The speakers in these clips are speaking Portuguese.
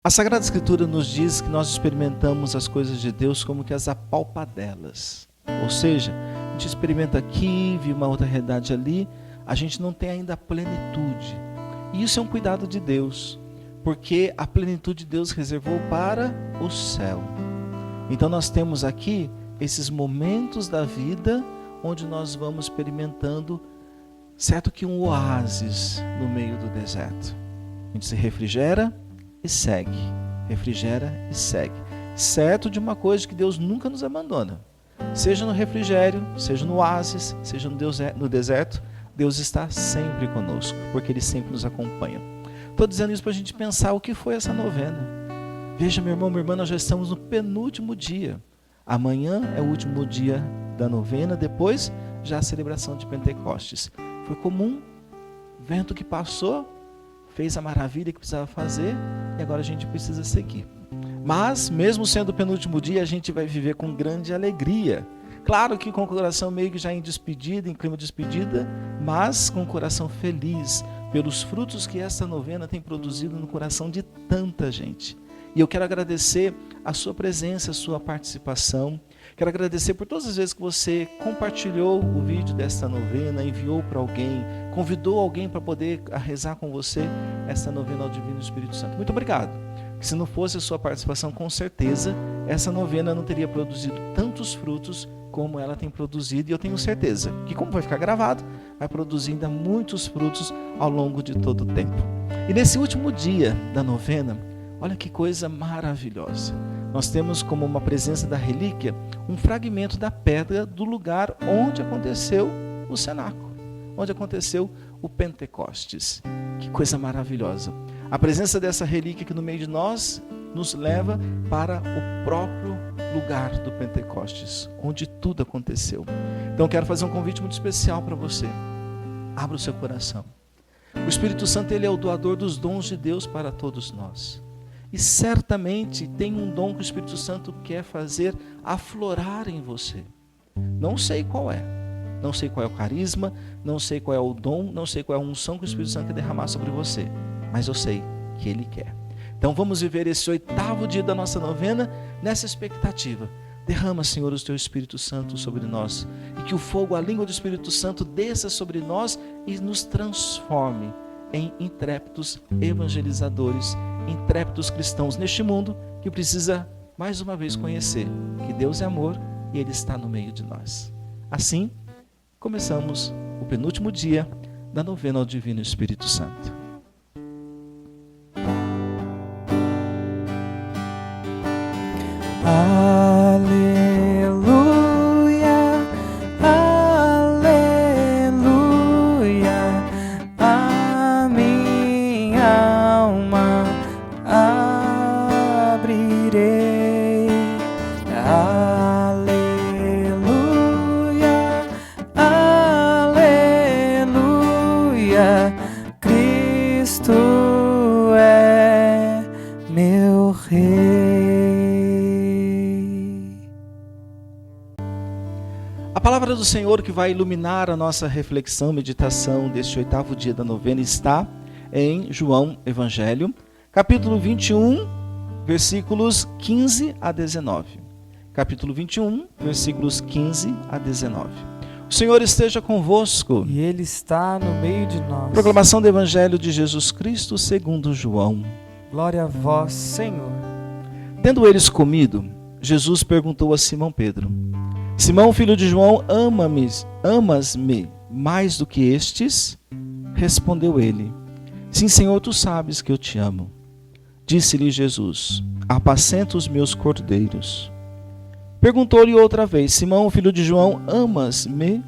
A Sagrada Escritura nos diz que nós experimentamos as coisas de Deus como que as apalpadelas. Ou seja, a gente experimenta aqui, vive uma outra realidade ali, a gente não tem ainda a plenitude. E isso é um cuidado de Deus, porque a plenitude de Deus reservou para o céu. Então nós temos aqui esses momentos da vida onde nós vamos experimentando, certo que um oásis no meio do deserto. A gente se refrigera e segue, refrigera e segue. Certo de uma coisa, que Deus nunca nos abandona. Seja no refrigério, seja no oásis, seja no deserto, Deus está sempre conosco, porque Ele sempre nos acompanha. Estou dizendo isso para a gente pensar o que foi essa novena. Veja, meu irmão, minha irmã, nós já estamos no penúltimo dia. Amanhã é o último dia da novena, depois já a celebração de Pentecostes. Foi comum, vento que passou, fez a maravilha que precisava fazer e agora a gente precisa seguir. Mas, mesmo sendo o penúltimo dia, a gente vai viver com grande alegria. Claro que com o coração meio que já em despedida, em clima de despedida, mas com o coração feliz pelos frutos que esta novena tem produzido no coração de tanta gente. E eu quero agradecer a sua presença, a sua participação. Quero agradecer por todas as vezes que você compartilhou o vídeo desta novena, enviou para alguém, convidou alguém para poder rezar com você esta novena ao Divino Espírito Santo. Muito obrigado. Se não fosse a sua participação, com certeza, essa novena não teria produzido tantos frutos como ela tem produzido. E eu tenho certeza que, como vai ficar gravado, vai produzir ainda muitos frutos ao longo de todo o tempo. E nesse último dia da novena, olha que coisa maravilhosa. Nós temos como uma presença da relíquia um fragmento da pedra do lugar onde aconteceu o cenáculo, onde aconteceu o Pentecostes. Que coisa maravilhosa. A presença dessa relíquia aqui no meio de nós nos leva para o próprio lugar do Pentecostes, onde tudo aconteceu. Então quero fazer um convite muito especial para você. Abra o seu coração. O Espírito Santo, ele é o doador dos dons de Deus para todos nós. E certamente tem um dom que o Espírito Santo quer fazer aflorar em você. Não sei qual é. Não sei qual é o carisma, não sei qual é o dom, não sei qual é a unção que o Espírito Santo quer derramar sobre você. Mas eu sei que Ele quer. Então vamos viver esse 8º dia da nossa novena nessa expectativa. Derrama, Senhor, o Teu Espírito Santo sobre nós. E que o fogo, a língua do Espírito Santo desça sobre nós e nos transforme em intrépidos evangelizadores, intrépidos cristãos neste mundo que precisa mais uma vez conhecer que Deus é amor e Ele está no meio de nós. Assim, começamos o penúltimo dia da novena ao Divino Espírito Santo. Aleluia, aleluia, a minha alma abrirei. Aleluia, aleluia, Cristo é meu Rei. A palavra do Senhor que vai iluminar a nossa reflexão, meditação deste 8º dia da novena está em João Evangelho, capítulo 21, versículos 15 a 19. Capítulo 21, versículos 15 a 19. O Senhor esteja convosco. E Ele está no meio de nós. Proclamação do Evangelho de Jesus Cristo segundo João. Glória a vós, Senhor. Tendo eles comido, Jesus perguntou a Simão Pedro: Simão, filho de João, amas-me mais do que estes? Respondeu ele: Sim, Senhor, tu sabes que eu te amo. Disse-lhe Jesus: Apacenta os meus cordeiros. Perguntou-lhe outra vez: Simão, filho de João, amas-me?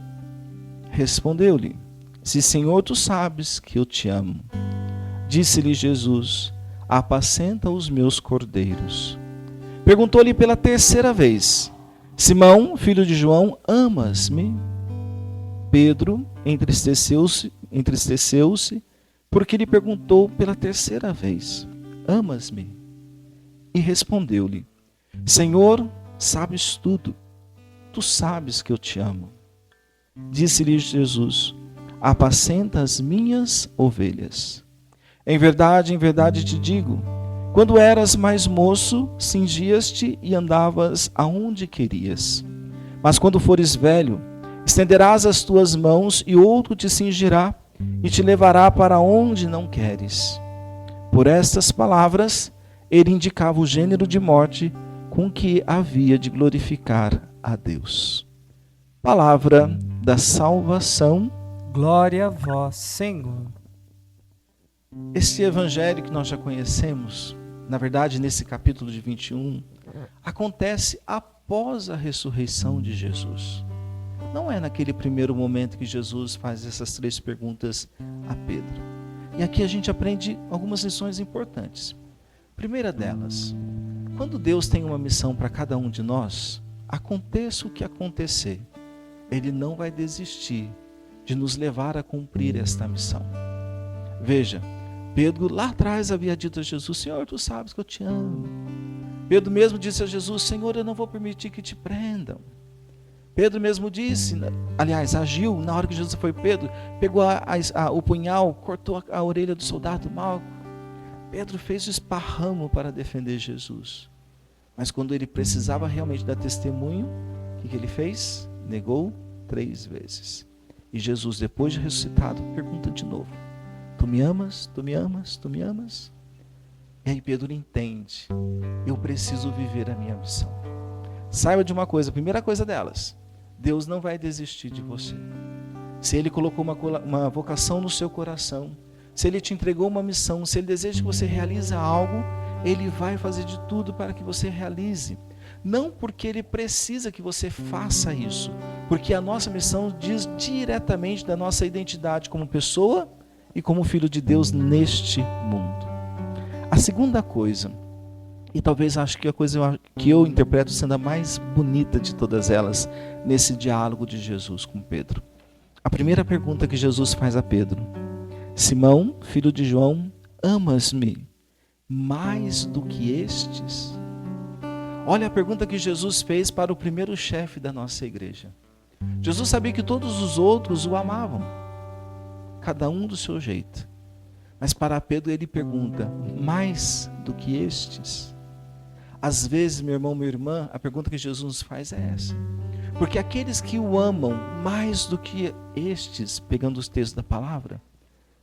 Respondeu-lhe: Sim, Senhor, tu sabes que eu te amo. Disse-lhe Jesus: Apacenta os meus cordeiros. Perguntou-lhe pela terceira vez: Simão, filho de João, amas-me? Pedro entristeceu-se, porque lhe perguntou pela terceira vez: Amas-me? E respondeu-lhe: Senhor, sabes tudo, tu sabes que eu te amo. Disse-lhe Jesus: Apacenta as minhas ovelhas. Em verdade te digo, Quando eras mais moço, cingias-te e andavas aonde querias. Mas quando fores velho, estenderás as tuas mãos e outro te cingirá e te levará para onde não queres. Por estas palavras, ele indicava o gênero de morte com que havia de glorificar a Deus. Palavra da salvação. Glória a vós, Senhor. Esse evangelho que nós já conhecemos, na verdade, nesse capítulo de 21, acontece após a ressurreição de Jesus. Não é naquele primeiro momento que Jesus faz essas 3 perguntas a Pedro. E aqui a gente aprende algumas lições importantes. Primeira delas, quando Deus tem uma missão para cada um de nós, aconteça o que acontecer, Ele não vai desistir de nos levar a cumprir esta missão. Veja, Pedro lá atrás havia dito a Jesus: Senhor, tu sabes que eu te amo. Pedro mesmo disse a Jesus: Senhor, eu não vou permitir que te prendam. Pedro mesmo disse, aliás, agiu na hora que Jesus foi Pedro, pegou o punhal, cortou a orelha do soldado Malco. Pedro fez o esparramo para defender Jesus. Mas quando ele precisava realmente dar testemunho, o que ele fez? Negou 3 vezes. E Jesus, depois de ressuscitado, pergunta de novo: Tu me amas? Tu me amas? Tu me amas? E aí Pedro entende: eu preciso viver a minha missão. Saiba de uma coisa, a primeira coisa delas: Deus não vai desistir de você. Se Ele colocou uma vocação no seu coração, se Ele te entregou uma missão, se Ele deseja que você realize algo, Ele vai fazer de tudo para que você realize. Não porque Ele precisa que você faça isso, porque a nossa missão diz diretamente da nossa identidade como pessoa e como filho de Deus neste mundo. A segunda coisa, e talvez acho que a coisa que eu interpreto sendo a mais bonita de todas elas, nesse diálogo de Jesus com Pedro. A primeira pergunta que Jesus faz a Pedro: Simão, filho de João, amas-me mais do que estes? Olha a pergunta que Jesus fez para o primeiro chefe da nossa igreja. Jesus sabia que todos os outros o amavam, cada um do seu jeito. Mas para Pedro ele pergunta: mais do que estes? Às vezes, meu irmão, minha irmã, a pergunta que Jesus nos faz é essa. Porque aqueles que o amam mais do que estes, pegando os textos da palavra,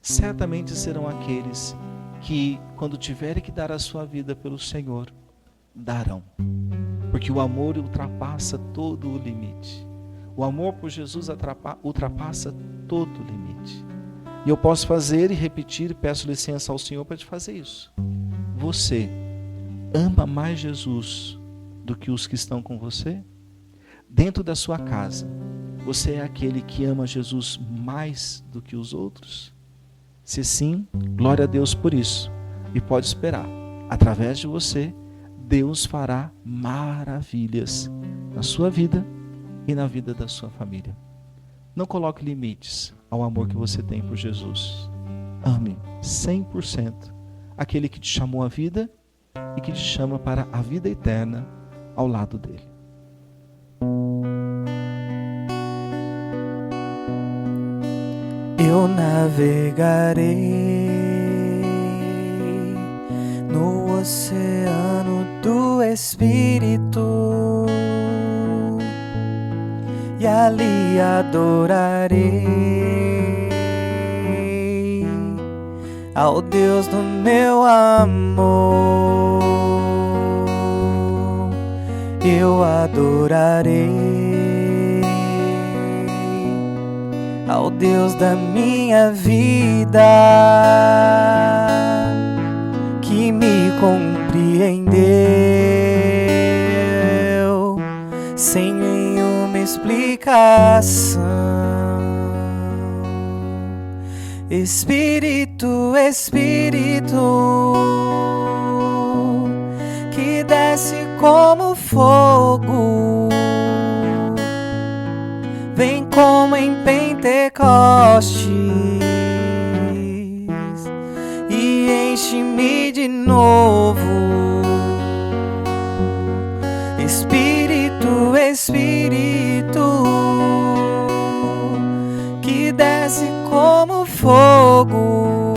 certamente serão aqueles que, quando tiverem que dar a sua vida pelo Senhor, darão. Porque o amor ultrapassa todo o limite. O amor por Jesus ultrapassa todo o limite. E eu posso fazer e repetir, peço licença ao Senhor para te fazer isso. Você ama mais Jesus do que os que estão com você? Dentro da sua casa, você é aquele que ama Jesus mais do que os outros? Se sim, glória a Deus por isso. E pode esperar, através de você, Deus fará maravilhas na sua vida e na vida da sua família. Não coloque limites ao amor que você tem por Jesus. Ame 100% aquele que te chamou à vida e que te chama para a vida eterna ao lado dele. Eu navegarei no oceano do Espírito e ali adorarei ao Deus do meu amor. Eu adorarei ao Deus da minha vida, que me compreendeu sem nenhuma explicação. Espírito, Espírito, que desce como fogo, vem como em Pentecostes e enche-me de novo. Espírito, Espírito, que desce como fogo,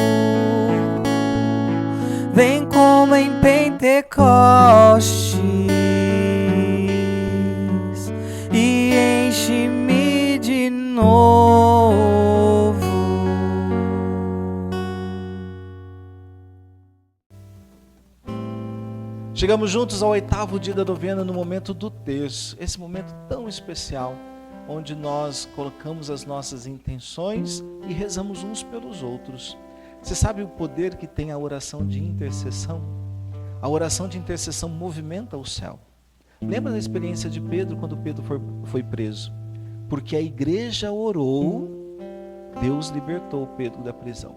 vem como em Pentecostes, e enche-me de novo. Chegamos juntos ao 8º dia da novena, no momento do terço, esse momento tão especial, onde nós colocamos as nossas intenções e rezamos uns pelos outros. Você sabe o poder que tem a oração de intercessão? A oração de intercessão movimenta o céu. Lembra da experiência de Pedro quando Pedro foi preso? Porque a igreja orou, Deus libertou Pedro da prisão.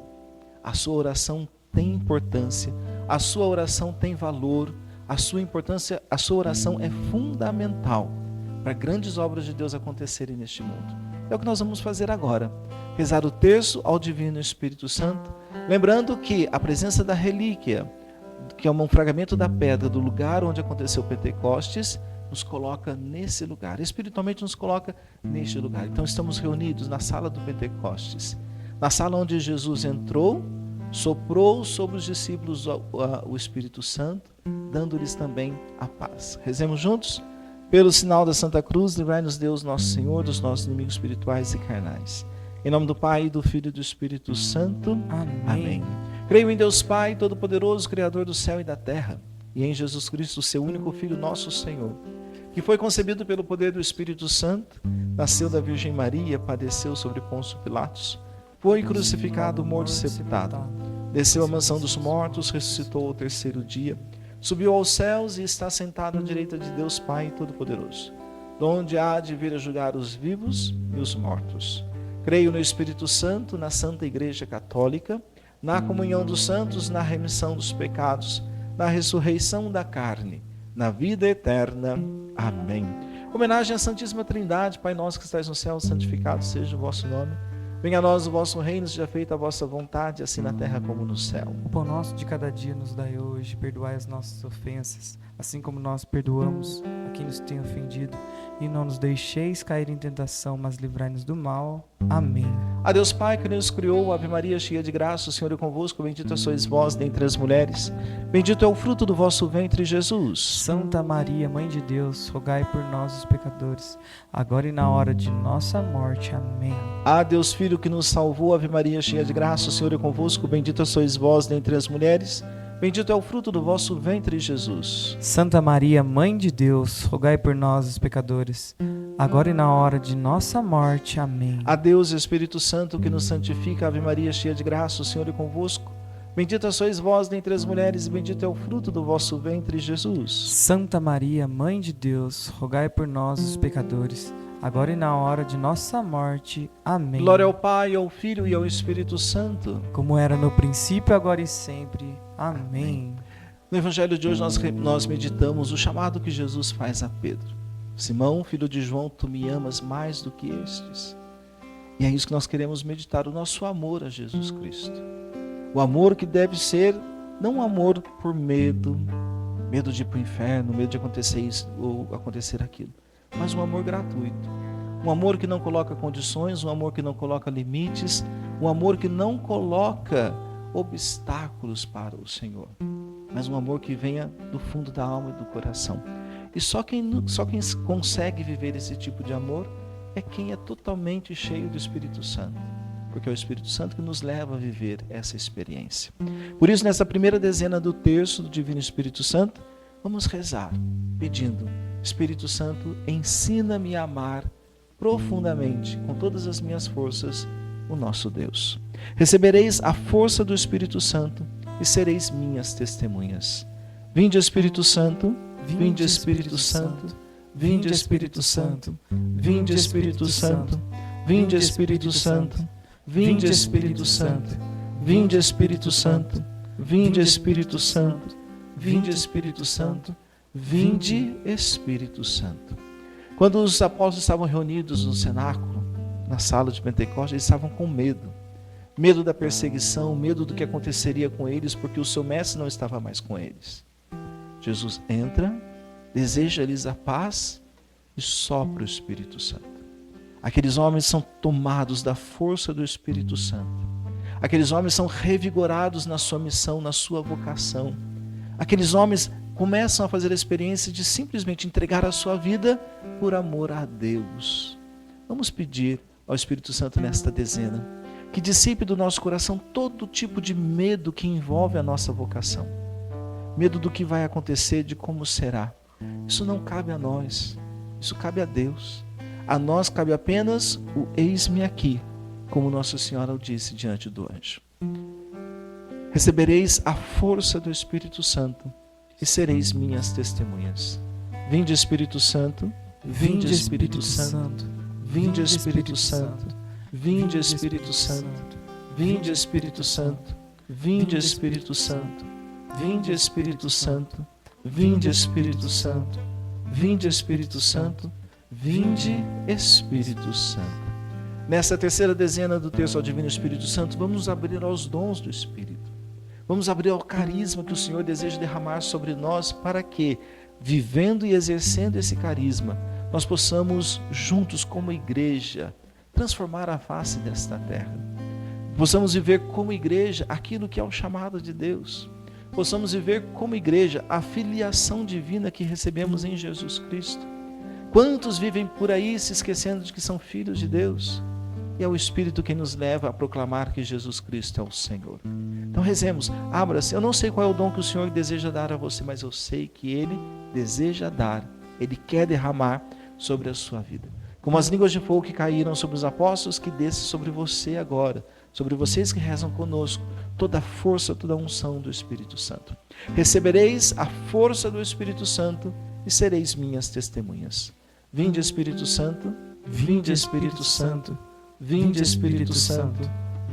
A sua oração tem importância, a sua oração tem valor, a sua importância, a sua oração é fundamental para grandes obras de Deus acontecerem neste mundo. É o que nós vamos fazer agora. Rezar o terço ao Divino Espírito Santo, lembrando que a presença da relíquia, que é um fragmento da pedra do lugar onde aconteceu Pentecostes, nos coloca nesse lugar, espiritualmente nos coloca neste lugar. Então estamos reunidos na sala do Pentecostes, na sala onde Jesus entrou, soprou sobre os discípulos o Espírito Santo, dando-lhes também a paz. Rezemos juntos? Pelo sinal da Santa Cruz, livrai-nos Deus, nosso Senhor, dos nossos inimigos espirituais e carnais. Em nome do Pai, do Filho e do Espírito Santo. Amém. Amém. Creio em Deus Pai, Todo-Poderoso, Criador do céu e da terra, e em Jesus Cristo, seu único Filho, nosso Senhor, que foi concebido pelo poder do Espírito Santo, nasceu da Virgem Maria, padeceu sobre Pôncio Pilatos, foi crucificado, morto e sepultado, desceu à mansão dos mortos, ressuscitou ao terceiro dia, subiu aos céus e está sentado à direita de Deus Pai Todo-Poderoso, donde há de vir a julgar os vivos e os mortos. Creio no Espírito Santo, na Santa Igreja Católica, na comunhão dos santos, na remissão dos pecados, na ressurreição da carne, na vida eterna. Amém. Homenagem à Santíssima Trindade. Pai nosso que estais no céu, santificado seja o vosso nome. Venha a nós o vosso reino, seja feita a vossa vontade, assim na terra como no céu. O pão nosso de cada dia nos dai hoje, perdoai as nossas ofensas, assim como nós perdoamos a quem nos tem ofendido, e não nos deixeis cair em tentação, mas livrai-nos do mal. Amém. A Deus Pai que nos criou, Ave Maria, cheia de graça, o Senhor é convosco, bendita sois vós dentre as mulheres, bendito é o fruto do vosso ventre, Jesus. Santa Maria, Mãe de Deus, rogai por nós os pecadores, agora e na hora de nossa morte. Amém. A Deus Filho que nos salvou, Ave Maria, cheia de graça, o Senhor é convosco, bendita sois vós dentre as mulheres, bendito é o fruto do vosso ventre, Jesus. Santa Maria, Mãe de Deus, rogai por nós os pecadores, agora e na hora de nossa morte. Amém. A Deus, Espírito Santo, que nos santifica, Ave Maria, cheia de graça, o Senhor é convosco, bendita sois vós dentre as mulheres, e bendito é o fruto do vosso ventre, Jesus. Santa Maria, Mãe de Deus, rogai por nós os pecadores, agora e na hora de nossa morte. Amém. Glória ao Pai, ao Filho e ao Espírito Santo, como era no princípio, agora e sempre. Amém. No Evangelho de hoje nós meditamos o chamado que Jesus faz a Pedro. Simão, filho de João, tu me amas mais do que estes. E é isso que nós queremos meditar, o nosso amor a Jesus Cristo. O amor que deve ser, não um amor por medo de ir para o inferno, medo de acontecer isso ou acontecer aquilo, mas um amor gratuito. Um amor que não coloca condições, um amor que não coloca limites, um amor que não coloca obstáculos para o Senhor, mas um amor que venha do fundo da alma e do coração. E só quem consegue viver esse tipo de amor é quem é totalmente cheio do Espírito Santo, porque é o Espírito Santo que nos leva a viver essa experiência. Por isso, nessa primeira dezena do terço do Divino Espírito Santo, vamos rezar, pedindo: Espírito Santo, ensina-me a amar profundamente, com todas as minhas forças, o nosso Deus. Recebereis a força do Espírito Santo e sereis minhas testemunhas. Vinde, Espírito Santo, vinde, Espírito Santo, vinde, Espírito Santo, vinde, Espírito Santo, vinde, Espírito Santo, vinde, Espírito Santo, vinde, Espírito Santo, vinde, Espírito Santo, vinde, Espírito Santo, vinde, Espírito Santo. Quando os apóstolos estavam reunidos no cenáculo, na sala de Pentecostes, eles estavam com medo. Medo da perseguição, medo do que aconteceria com eles, porque o seu mestre não estava mais com eles. Jesus entra, deseja-lhes a paz e sopra o Espírito Santo. Aqueles homens são tomados da força do Espírito Santo. Aqueles homens são revigorados na sua missão, na sua vocação. Aqueles homens começam a fazer a experiência de simplesmente entregar a sua vida por amor a Deus. Vamos pedir ao Espírito Santo nesta dezena que dissipe do nosso coração todo tipo de medo que envolve a nossa vocação. Medo do que vai acontecer, de como será. Isso não cabe a nós, isso cabe a Deus. A nós cabe apenas o eis-me aqui, como Nossa Senhora o disse diante do anjo. Recebereis a força do Espírito Santo e sereis minhas testemunhas. Vinde, Espírito Santo, vinde, Espírito Santo, vinde, Espírito Santo, vinde, Espírito Santo, vinde, Espírito Santo, vinde, Espírito Santo, vinde, Espírito Santo, vinde, Espírito Santo, vinde, Espírito Santo, vinde, Espírito Santo. Nessa terceira dezena do texto ao Divino Espírito Santo, vamos nos abrir aos dons do Espírito. Vamos abrir ao carisma que o Senhor deseja derramar sobre nós para que, vivendo e exercendo esse carisma, nós possamos, juntos como igreja, transformar a face desta terra. Possamos viver como igreja aquilo que é o chamado de Deus. Possamos viver como igreja a filiação divina que recebemos em Jesus Cristo. Quantos vivem por aí se esquecendo de que são filhos de Deus? E é o Espírito quem nos leva a proclamar que Jesus Cristo é o Senhor. Então rezemos, abra-se. Eu não sei qual é o dom que o Senhor deseja dar a você, mas eu sei que Ele deseja dar, Ele quer derramar sobre a sua vida. Como as línguas de fogo que caíram sobre os apóstolos, que desce sobre você agora, sobre vocês que rezam conosco, toda a força, toda a unção do Espírito Santo. Recebereis a força do Espírito Santo e sereis minhas testemunhas. Vinde, Espírito Santo, vinde, Espírito Santo, vinde, Espírito Santo,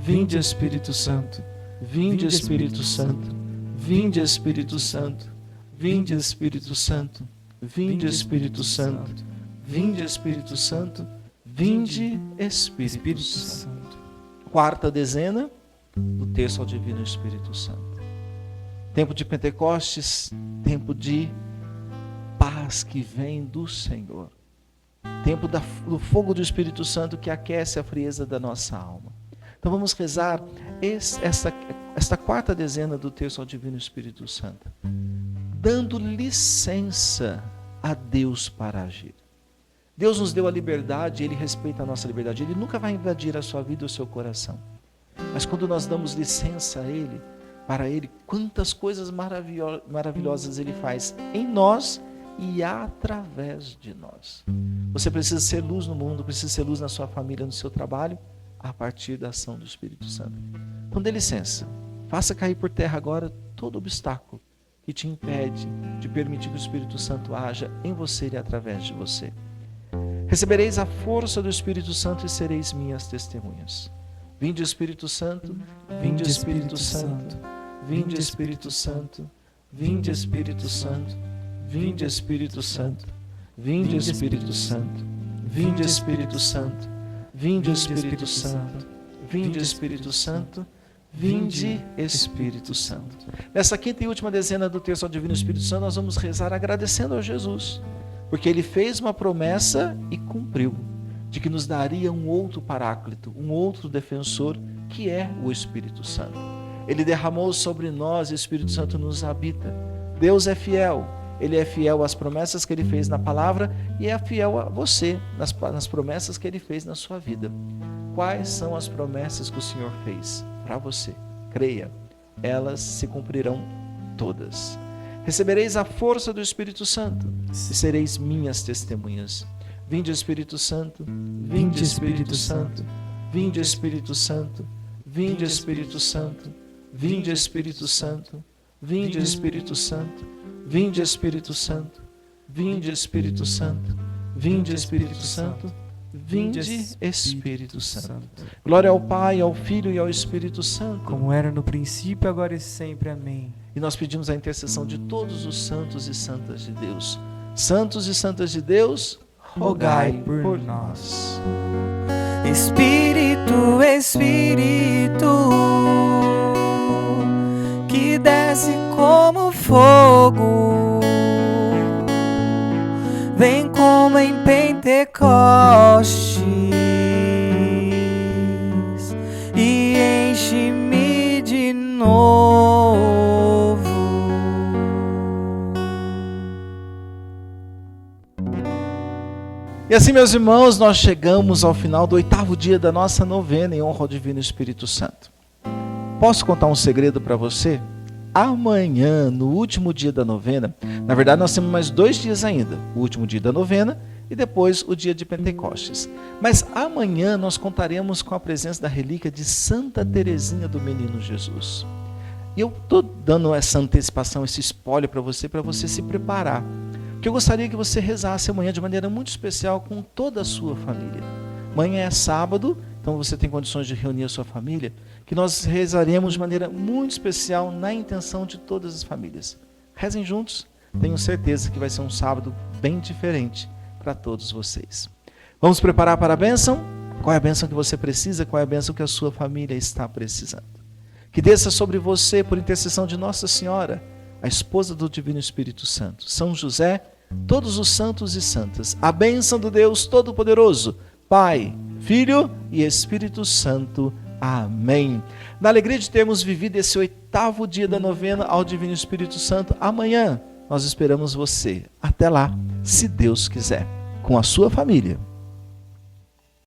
vinde, Espírito Santo, vinde, Espírito Santo, vinde, Espírito Santo, vinde, Espírito Santo, vinde, Espírito Santo, vinde, Espírito Santo, vinde, Espírito Santo. Quarta dezena do texto ao Divino Espírito Santo. Tempo de Pentecostes, tempo de paz que vem do Senhor. Tempo do fogo do Espírito Santo que aquece a frieza da nossa alma. Então vamos rezar esta quarta dezena do texto ao Divino Espírito Santo, dando licença a Deus para agir. Deus nos deu a liberdade, Ele respeita a nossa liberdade. Ele nunca vai invadir a sua vida ou o seu coração. Mas quando nós damos licença a Ele, para Ele, quantas coisas maravilhosas Ele faz em nós e através de nós. Você precisa ser luz no mundo, precisa ser luz na sua família, no seu trabalho, a partir da ação do Espírito Santo. Então dê licença, faça cair por terra agora todo obstáculo que te impede de permitir que o Espírito Santo haja em você e através de você. Recebereis a força do Espírito Santo e sereis minhas testemunhas. Vinde, Espírito Santo, vinde, Espírito Santo, vinde, Espírito Santo, vinde, Espírito Santo, vinde, Espírito Santo, vinde, Espírito Santo, vinde, Espírito Santo, vinde, Espírito Santo, vinde, Espírito Santo, vinde, Espírito Santo. Nessa quinta e última dezena do texto ao Divino Espírito Santo, nós vamos rezar agradecendo a Jesus, porque Ele fez uma promessa e cumpriu, de que nos daria um outro paráclito, um outro defensor, que é o Espírito Santo. Ele derramou sobre nós e o Espírito Santo nos habita. Deus é fiel. Ele é fiel às promessas que Ele fez na palavra e é fiel a você nas promessas que Ele fez na sua vida. Quais são as promessas que o Senhor fez para você? Creia, elas se cumprirão todas. Recebereis a força do Espírito Santo e sereis minhas testemunhas. Vinde, Espírito Santo, vinde, Espírito Santo, vinde, Espírito Santo, vinde, Espírito Santo, vinde, Espírito Santo, vinde, Espírito Santo, vinde, Espírito Santo, vinde, Espírito Santo, vinde, Espírito Santo, vinde, Espírito Santo. Glória ao Pai, ao Filho e ao Espírito Santo, como era no princípio, agora e sempre. Amém. E nós pedimos a intercessão de todos os santos e santas de Deus. Santos e santas de Deus, rogai por nós. Espírito, Espírito, que desce como fogo, vem como em Pentecostes e enche-me de novo. E assim, meus irmãos, nós chegamos ao final do 8º dia da nossa novena em honra ao Divino Espírito Santo. Posso contar um segredo para você? Amanhã, no último dia da novena, na verdade nós temos mais 2 dias ainda, o último dia da novena e depois o dia de Pentecostes. Mas amanhã nós contaremos com a presença da relíquia de Santa Teresinha do Menino Jesus. E eu estou dando essa antecipação, esse spoiler para você se preparar. Porque eu gostaria que você rezasse amanhã de maneira muito especial com toda a sua família. Amanhã é sábado, então você tem condições de reunir a sua família, que nós rezaremos de maneira muito especial na intenção de todas as famílias. Rezem juntos, tenho certeza que vai ser um sábado bem diferente para todos vocês. Vamos preparar para a bênção? Qual é a bênção que você precisa? Qual é a bênção que a sua família está precisando? Que desça sobre você, por intercessão de Nossa Senhora, a esposa do Divino Espírito Santo, São José, todos os santos e santas, a bênção do Deus Todo-Poderoso, Pai, Filho e Espírito Santo. Amém. Na alegria de termos vivido esse 8º dia da novena ao Divino Espírito Santo, amanhã nós esperamos você. Até lá, se Deus quiser, com a sua família.